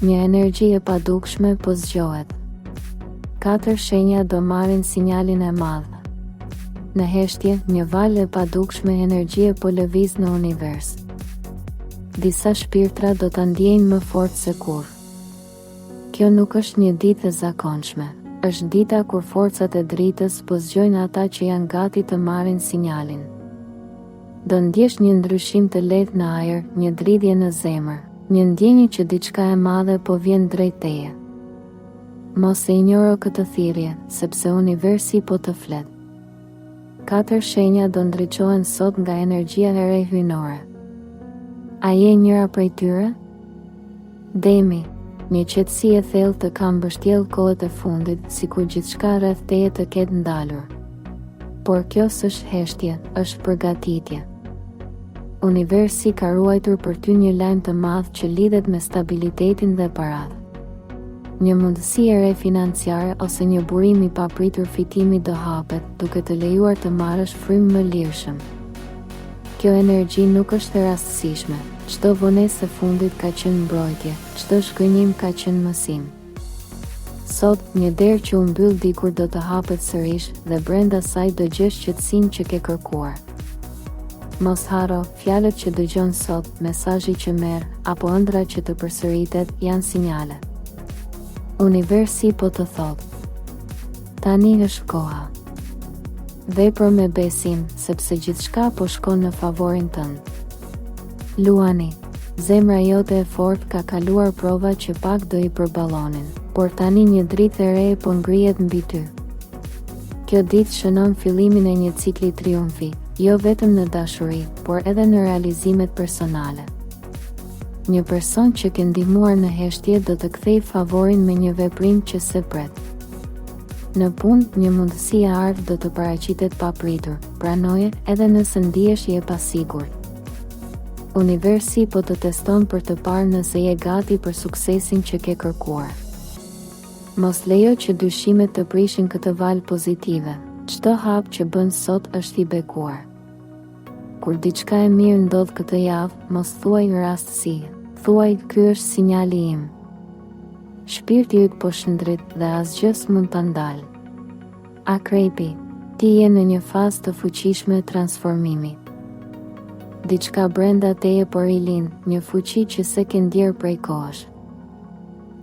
Një energji e padukshme po zgjohet. 4 shenja do marrin sinjalin e madh. Në heshtje, një valë e padukshme energjie po lëviz në univers. Disa shpirtra do ta ndjejnë më fort se kurrë. Kjo nuk është një ditë e zakonshme, është dita kur forcat e dritës po zgjojnë ata që janë gati të marrin sinjalin. Do ndjesh një ndryshim të lehtë në ajër, një dridhje në zemër, një ndjenjë që diçka e madhe po vjen drejt teje. Mos e injoro këtë thirrje, sepse universi po të flet. 4 shenja do ndriçohen sot nga energjia e re hyjnore. A je njëra prej tyre? Demi, një qetësi e thellë të ka mbështjellë kohët e fundit, sikur gjithçka rreth teje të ketë ndalur. Por kjo s'është heshtje, është përgatitje. Universi ka ruajtur për ty një lajm të madh që lidhet me stabilitetin dhe paratë. Një mundësi e re financiare ose një burim i papritur fitimi do hapet, duke të lejuar të marrësh frymë më lirshëm. Kjo energji nuk është e rastësishme. Çdo vonesë e fundit ka qenë mbrojtje, çdo shkënjim ka qenë mësim. Sot, një derë që u mbyll dikur do të hapet sërish dhe brenda saj do gjesh qetësinë që ke kërkuar. Mos haro, fjalët që dëgjon sot, mesazhi që merr, apo ëndra që të përsëritet janë sinjale. Universi po të thotë: tani është koha. Vepro me besim, sepse gjithçka po shkon në favorin tënd. Luani, zemra jote e fortë ka kaluar prova që pak do i përballonin, por tani një dritë e re po ngrihet mbi ty. Kjo ditë shënon fillimin e një cikli triumfi, jo vetëm në dashuri, por edhe në realizimet personale. Një person që ke ndihmuar në heshtje do të kthejë favorin me një veprim që se pret. Në punë, një mundësi e ardhur do të paraqitet papritur, pranoje edhe nëse ndihesh je pasigurt. Universi po të teston për të parë nëse je gati për suksesin që ke kërkuar. Mos lejo që dyshimet të prishin këtë valë pozitive. Çdo hap që bën sot është i bekuar. Kur diçka e mirë ndodh këtë javë, mos thuaj rastësi. Thuaj, ky është sinjali im. Shpirti yt po shndrit dhe asgjë s'mund ta ndalë. Akrepi, ti je në një fazë të fuqishme transformimi. Diçka brenda teje po rilind, një fuqi që se ke ndjerë prej kohësh.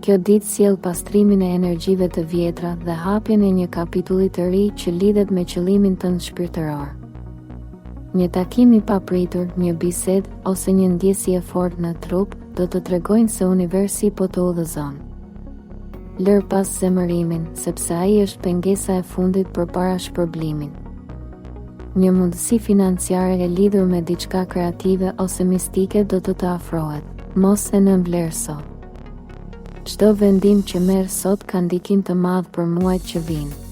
Kjo ditë sjell pastrimin e energjive të vjetra dhe hapjen e një kapitulli të ri që lidhet me qëllimin tënd shpirtëror. Një takim i papritur, një bisedë ose një ndjesje e fortë në trup do të tregojnë se universi po të udhëzon. Lër pas zemërimin, sepse ai është pengesa e fundit përpara shpërblimin. Një mundësi financiare e lidhur me diçka kreative ose mistike do të të afrohet. Mos e nënvlerëso. Çdo vendim që merr sot ka ndikim të madh për muajt që vijnë.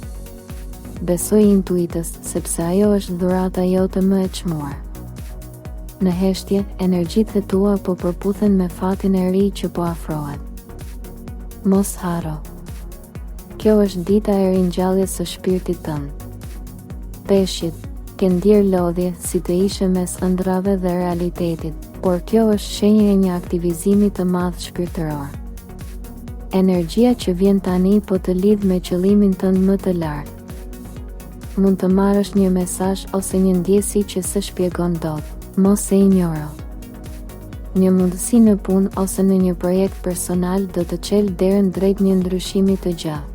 Besoj intuitës, sepse ajo është dhurata jote më e çmuar. Në heshtje, energjitë e tua po përputhen me fatin e ri që po afrohet. Mos haro. Kjo është dita e ringjalljes së shpirtit tënd. Peshqit, ke ndjer lodhje si të ishe mes ëndrave dhe realitetit, por kjo është shenjë e një aktivizimi të madh shpirtëror. Energjia që vjen tani po të lidh me qëllimin tënd më të lartë. Mund të marrësh një mesazh ose një ndjesi që se shpjegon dot, mos e injoro. Një mundësi në punë ose në një projekt personal do të çelë derën drejt një ndryshimi të gjatë.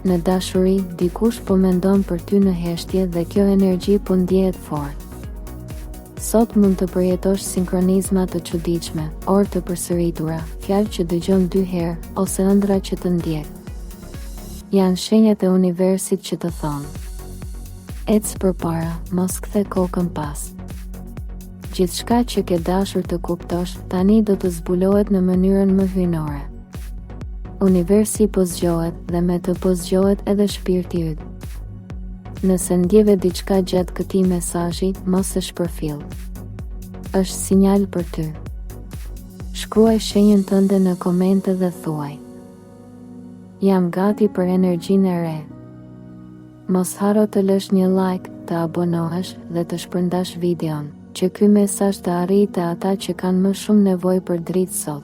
Në dashuri, dikush po mendon për ty në heshtje dhe kjo energji po ndjehet fort. Sot mund të përjetosh sinkronizma të çuditshme, orë të përsëritura, fjalë që dëgjon 2 herë ose ëndra që të ndjek. Janë shenjat e universit që të thonë: ec përpara, mos kthe kokën pas. Gjithçka që ke dashur të kuptosh, tani do të zbulohet në mënyrën më hyjnore. Universi po zgjohet dhe me të po zgjohet edhe shpirti yt. Nëse ndjeve diçka gjatë këtij mesazhi, mos e shpërfill. Është sinjal për ty. Shkruaj shenjën tënde në komente dhe thuaj: jam gati për energjinë e re. Mos haro të lësh një like, të abonohesh dhe të shpërndash videon, që ky mesazh të arrijë te ata që kanë më shumë nevojë për dritë sot.